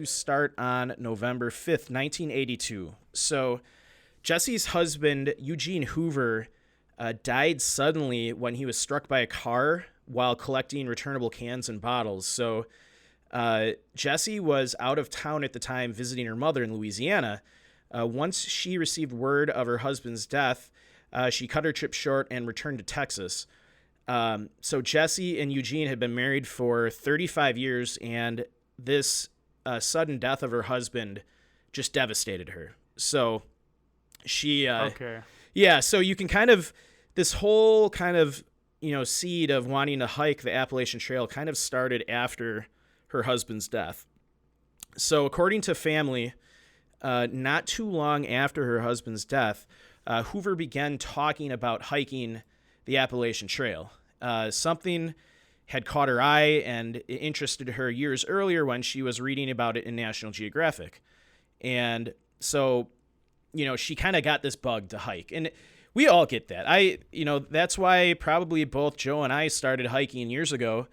to start on November 5th, 1982. So Jessie's husband, Eugene Hoover, died suddenly when he was struck by a car while collecting returnable cans and bottles. So Jessie was out of town at the time visiting her mother in Louisiana. Once she received word of her husband's death, she cut her trip short and returned to Texas. So Jessie and Eugene had been married for 35 years, and this sudden death of her husband just devastated her. So she, so you can kind of, this whole kind of, seed of wanting to hike the Appalachian Trail kind of started after her husband's death. So according to family, not too long after her husband's death, Hoover began talking about hiking the Appalachian Trail. Something had caught her eye and it interested her years earlier when she was reading about it in National Geographic. And so, she kind of got this bug to hike. And we all get that. That's why probably both Joe and I started hiking years ago.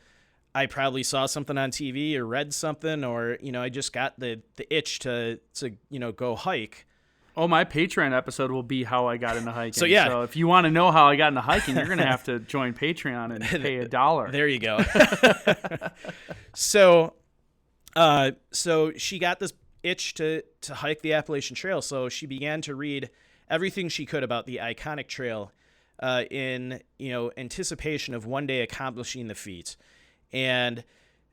I probably saw something on TV or read something, or, I just got the itch to go hike. Oh, my Patreon episode will be how I got into hiking. So if you want to know how I got into hiking, you're going to have to join Patreon and pay $1. There you go. So she got this itch to hike the Appalachian Trail. So she began to read everything she could about the iconic trail in anticipation of one day accomplishing the feat. And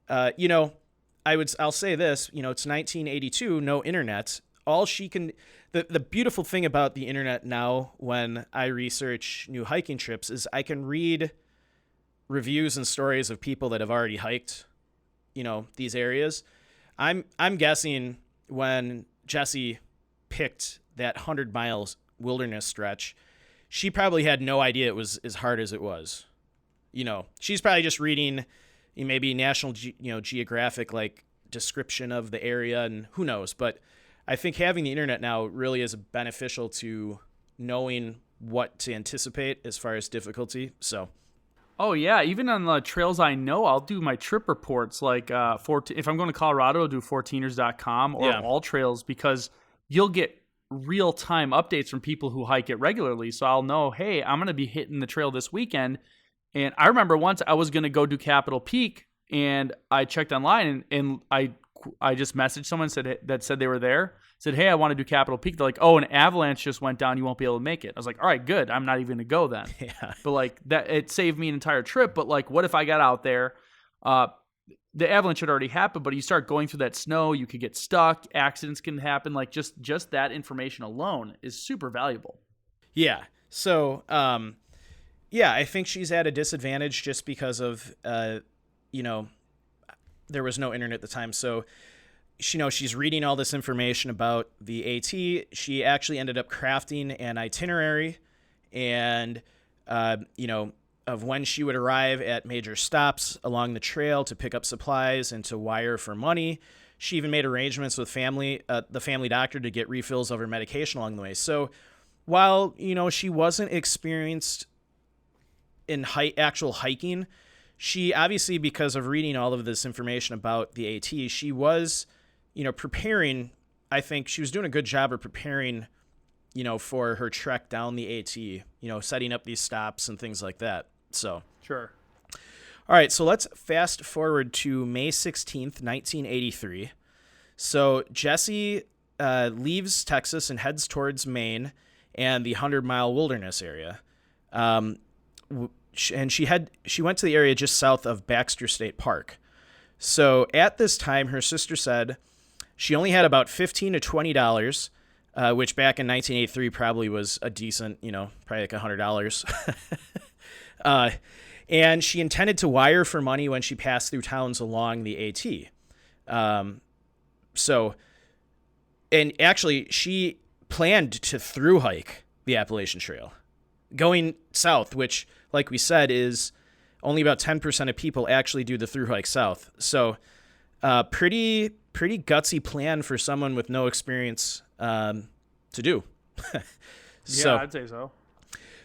I'll say this, it's 1982, no internet. All she can, the beautiful thing about the internet now when I research new hiking trips is I can read reviews and stories of people that have already hiked, these areas. I'm guessing when Jessie picked that 100 miles wilderness stretch, she probably had no idea it was as hard as it was. She's probably just reading maybe National Geographic description of the area, and who knows, but I think having the internet now really is beneficial to knowing what to anticipate as far as difficulty. So, oh yeah, even on the trails I know, I'll do my trip reports. If I'm going to Colorado, I'll do 14ers.com or All Trails, because you'll get real-time updates from people who hike it regularly. So I'll know, hey, I'm going to be hitting the trail this weekend. And I remember once I was going to go do Capitol Peak, and I checked online, and I just messaged someone that said they were there. Said, hey, I want to do Capitol Peak. They're like, oh, an avalanche just went down. You won't be able to make it. I was like, all right, good. I'm not even going to go then. Yeah. But that, it saved me an entire trip. But what if I got out there? The avalanche had already happened, but you start going through that snow, you could get stuck. Accidents can happen. Just that information alone is super valuable. Yeah. So, I think she's at a disadvantage just because of, there was no internet at the time. So, she's reading all this information about the AT. She actually ended up crafting an itinerary and, of when she would arrive at major stops along the trail to pick up supplies and to wire for money. She even made arrangements with the family doctor to get refills of her medication along the way. So while, she wasn't experienced in actual hiking, she obviously, because of reading all of this information about the AT, she was, preparing. I think she was doing a good job of preparing, for her trek down the AT, setting up these stops and things like that. So, sure. All right. So let's fast forward to May 16th, 1983. So Jessie leaves Texas and heads towards Maine and the 100-mile wilderness area. And she went to the area just south of Baxter State Park. So at this time, her sister said she only had about $15 to $20, which back in 1983 probably was a decent, probably like $100. And she intended to wire for money when she passed through towns along the AT. And actually, she planned to through hike the Appalachian Trail, going south, which, like we said, is only about 10% of people actually do the through hike south. So, pretty gutsy plan for someone with no experience to do. Yeah, I'd say so.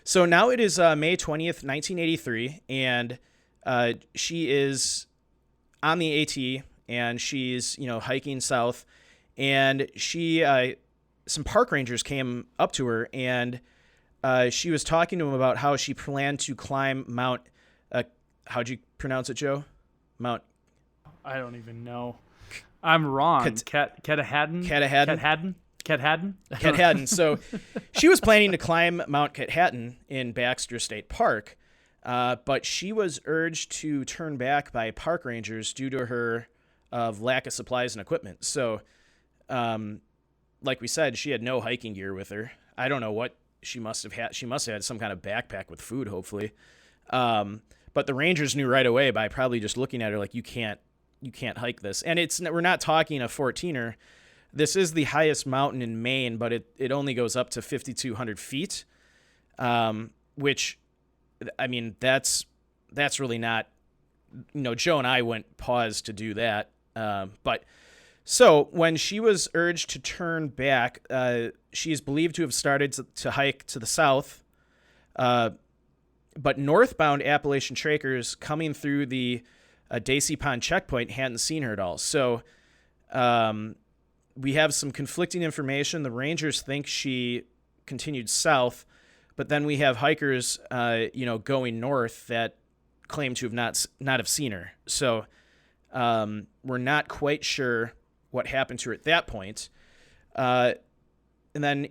So now it is May 20th, 1983, and she is on the AT and she's, hiking south, and some park rangers came up to her, and she was talking to them about how she planned to climb Mount, how'd you pronounce it, Joe? Mount. I don't even know. I'm wrong. Katahdin? Katahdin. So she was planning to climb Mount Katahdin in Baxter State Park, but she was urged to turn back by park rangers due to her lack of supplies and equipment. So, like we said, she had no hiking gear with her. I don't know what she must have had. She must have had some kind of backpack with food, hopefully. But the rangers knew right away by probably just looking at her like, you can't hike this. And we're not talking a 14er. This is the highest mountain in Maine, but it only goes up to 5,200 feet, which, I mean, that's really not, Joe and I went pause to do that. But so when she was urged to turn back, she is believed to have started to hike to the south, but northbound Appalachian trackers coming through the Dacey Pond checkpoint hadn't seen her at all. So we have some conflicting information. The rangers think she continued south, but then we have hikers, going north that claim to have not have seen her. So we're not quite sure what happened to her at that point. And then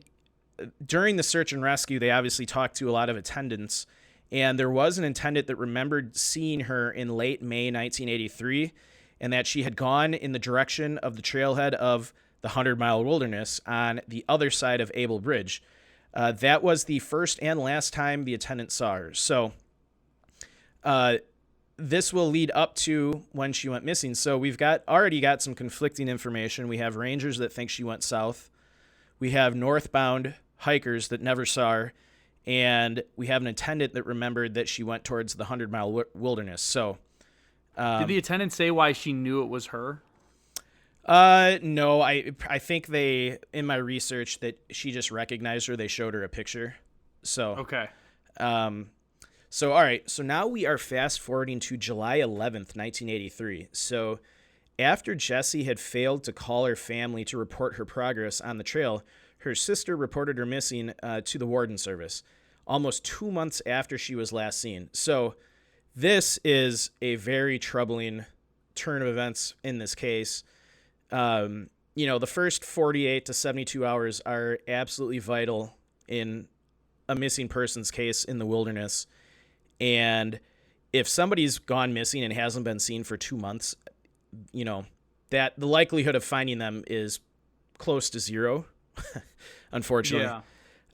during the search and rescue, they obviously talked to a lot of attendants, and there was an attendant that remembered seeing her in late May 1983, and that she had gone in the direction of the trailhead of the 100-mile wilderness on the other side of Able Bridge. That was the first and last time the attendant saw her. So this will lead up to when she went missing. So we've already got some conflicting information. We have rangers that think she went south. We have northbound hikers that never saw her. And we have an attendant that remembered that she went towards the 100-mile wilderness. So, did the attendant say why she knew it was her? No, I think in my research that she just recognized her. They showed her a picture. So, okay. So, all right. So now we are fast forwarding to July 11th, 1983. So after Jessie had failed to call her family to report her progress on the trail, her sister reported her missing to the Warden Service almost 2 months after she was last seen. So this is a very troubling turn of events in this case. The first 48 to 72 hours are absolutely vital in a missing persons case in the wilderness. And if somebody's gone missing and hasn't been seen for 2 months, that the likelihood of finding them is close to zero, unfortunately.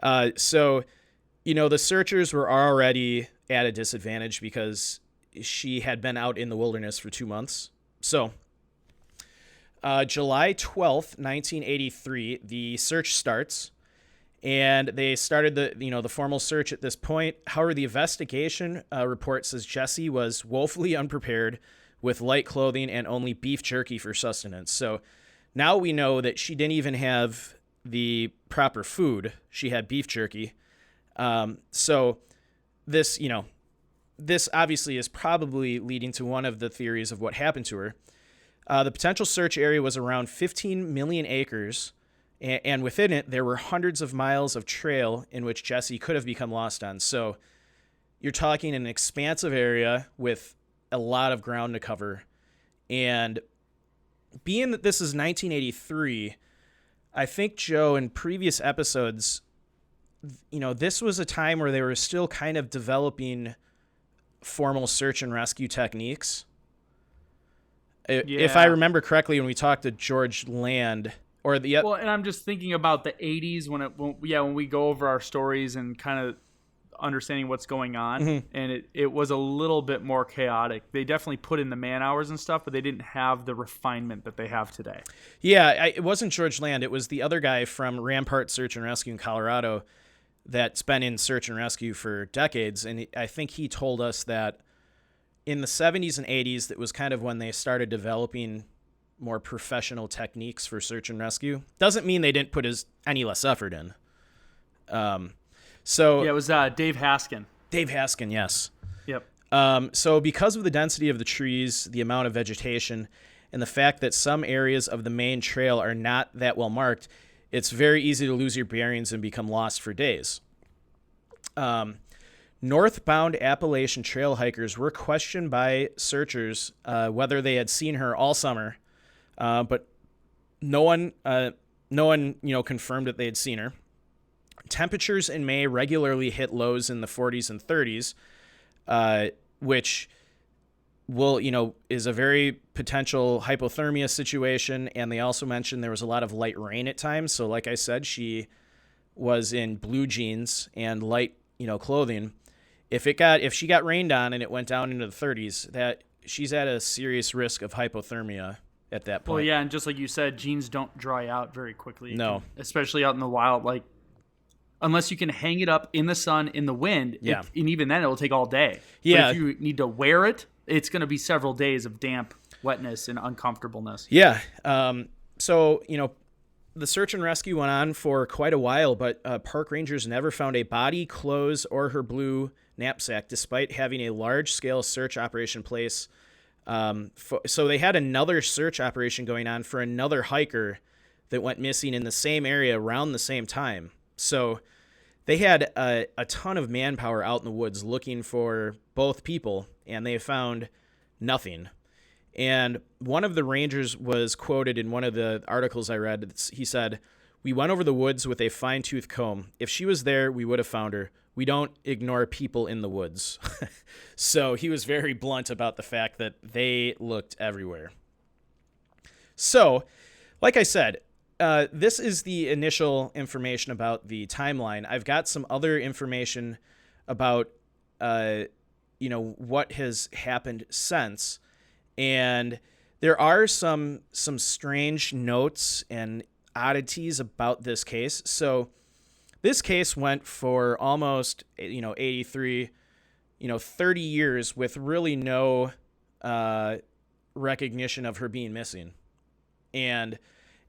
Yeah. So, the searchers were already at a disadvantage because she had been out in the wilderness for 2 months. So, July 12th, 1983, the search starts, and they started the formal search at this point. However, the investigation report says Jessie was woefully unprepared with light clothing and only beef jerky for sustenance. So now we know that she didn't even have the proper food. She had beef jerky. So this obviously is probably leading to one of the theories of what happened to her. The potential search area was around 15 million acres, and within it, there were hundreds of miles of trail in which Jessie could have become lost on. So you're talking an expansive area with a lot of ground to cover. And being that this is 1983, I think, Joe, in previous episodes, this was a time where they were still kind of developing formal search and rescue techniques. If I remember correctly, when we talked to George Land, well, and I'm just thinking about the 80s when we go over our stories and kind of understanding what's going on, mm-hmm. and it was a little bit more chaotic. They definitely put in the man hours and stuff, but they didn't have the refinement that they have today. Yeah, it wasn't George Land. It was the other guy from Rampart Search and Rescue in Colorado that's been in search and rescue for decades, and I think he told us that in the 70s and 80s, that was kind of when they started developing more professional techniques for search and rescue. Doesn't mean they didn't put any less effort in. So it was Dave Haskin. Dave Haskin, yes. Yep. So because of the density of the trees, the amount of vegetation, and the fact that some areas of the Maine Trail are not that well marked, it's very easy to lose your bearings and become lost for days. Northbound Appalachian Trail hikers were questioned by searchers whether they had seen her all summer, but no one confirmed that they had seen her. Temperatures in May regularly hit lows in the 40s and 30s, which is a very potential hypothermia situation. And they also mentioned there was a lot of light rain at times. So like I said, she was in blue jeans and light, clothing. If she got rained on and it went down into the 30s, that she's at a serious risk of hypothermia at that point. Well, yeah, and just like you said, jeans don't dry out very quickly. No. Especially out in the wild, unless you can hang it up in the sun, in the wind, yeah. And even then it'll take all day. Yeah. But if you need to wear it, it's going to be several days of damp wetness and uncomfortableness. Yeah. So, the search and rescue went on for quite a while, but park rangers never found a body, clothes, or her blue knapsack, despite having a large-scale search operation place. So they had another search operation going on for another hiker that went missing in the same area around the same time. So they had a ton of manpower out in the woods looking for both people, and they found nothing. And one of the rangers was quoted in one of the articles I read. He said, "We went over the woods with a fine-tooth comb. If she was there, we would have found her. We don't ignore people in the woods." So he was very blunt about the fact that they looked everywhere. So, like I said, this is the initial information about the timeline. I've got some other information about, what has happened since. And there are some strange notes and oddities about this case. So this case went for almost, 83, 30 years with really no recognition of her being missing. And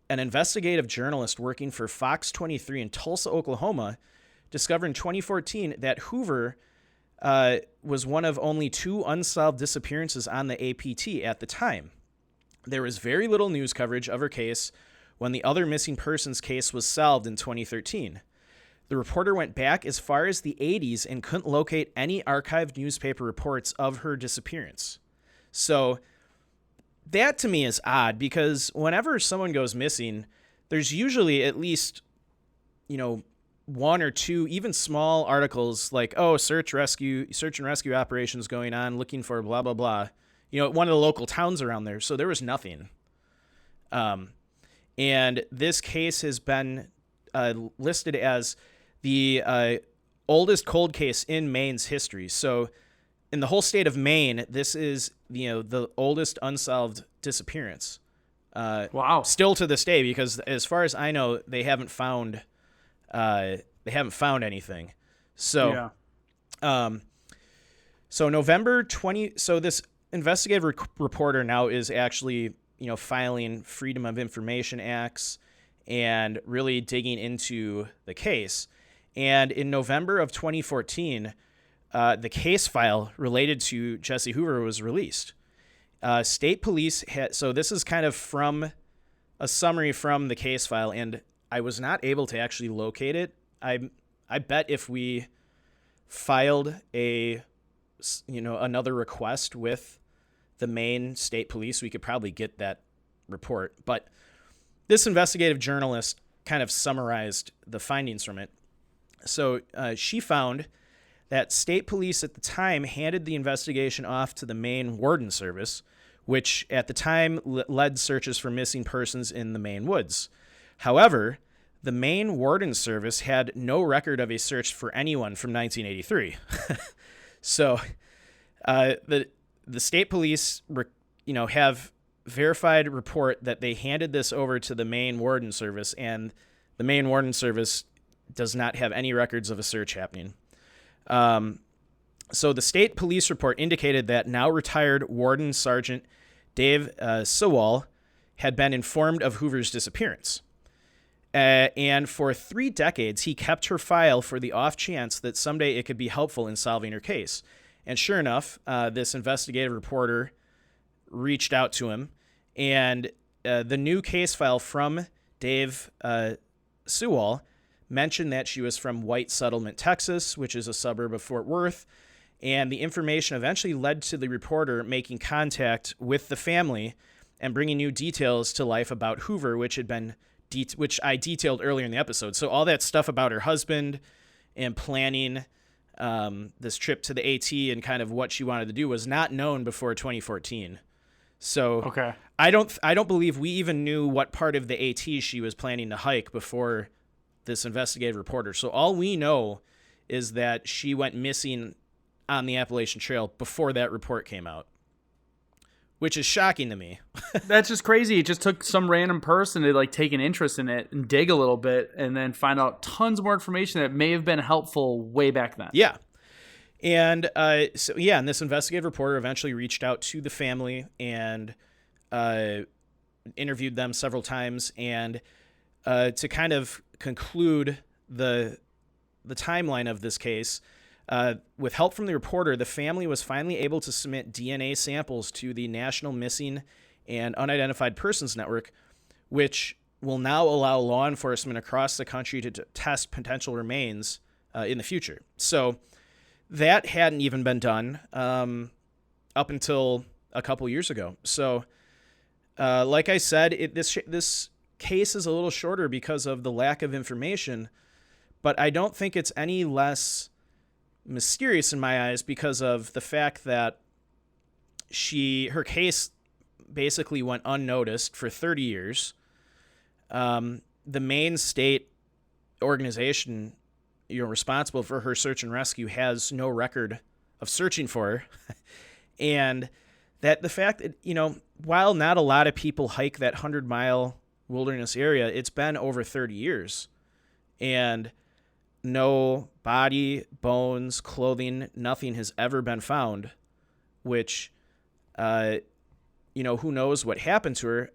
an investigative journalist working for Fox 23 in Tulsa, Oklahoma, discovered in 2014 that Hoover was one of only 2 unsolved disappearances on the APT at the time. There was very little news coverage of her case when the other missing persons case was solved in 2013. The reporter went back as far as the 80s and couldn't locate any archived newspaper reports of her disappearance. So that to me is odd, because whenever someone goes missing, there's usually at least, 1 or 2, even small articles like, search and rescue operations going on, looking for blah, blah, blah, one of the local towns around there. So there was nothing. And this case has been listed as the oldest cold case in Maine's history. So in the whole state of Maine, this is, the oldest unsolved disappearance. Wow. Still to this day, because as far as I know, they haven't found anything. So, yeah. So November 20. So this investigative reporter now is actually, filing Freedom of Information Acts and really digging into the case. And in November of 2014, the case file related to Jessie Hoover was released. State police so this is kind of from a summary from the case file, and I was not able to actually locate it. I bet if we filed another request with the Maine State Police, we could probably get that report. But this investigative journalist kind of summarized the findings from it. So she found that state police at the time handed the investigation off to the Maine Warden Service, which at the time led searches for missing persons in the Maine woods. However, the Maine Warden Service had no record of a search for anyone from 1983. So the state police, have verified report that they handed this over to the Maine Warden Service, and the Maine Warden Service does not have any records of a search happening. So the state police report indicated that now retired Warden Sergeant Dave Sewall had been informed of Hoover's disappearance. And for 3 decades, he kept her file for the off chance that someday it could be helpful in solving her case. And sure enough, this investigative reporter reached out to him And the new case file from Dave Sewell mentioned that she was from White Settlement, Texas, which is a suburb of Fort Worth. And the information eventually led to the reporter making contact with the family and bringing new details to life about Hoover, which had been which I detailed earlier in the episode. So all that stuff about her husband and planning this trip to the AT and kind of what she wanted to do was not known before 2014. So okay. I don't believe we even knew what part of the AT she was planning to hike before this investigative reporter. So all we know is that she went missing on the Appalachian Trail before that report came out, which is shocking to me. That's just crazy. It just took some random person to like take an interest in it and dig a little bit and then find out tons more information that may have been helpful way back then. Yeah. And and this investigative reporter eventually reached out to the family and interviewed them several times. And to kind of conclude the timeline of this case, with help from the reporter, the family was finally able to submit DNA samples to the National Missing and Unidentified Persons Network, which will now allow law enforcement across the country to test potential remains in the future. So that hadn't even been done up until a couple years ago. So like I said, this case is a little shorter because of the lack of information, but I don't think it's any less mysterious in my eyes because of the fact that her case basically went unnoticed for 30 years. The Maine state organization, responsible for her search and rescue has no record of searching for her. And that the fact that, while not a lot of people hike that 100-mile wilderness area, it's been over 30 years. And no body, bones, clothing, nothing has ever been found, which, who knows what happened to her.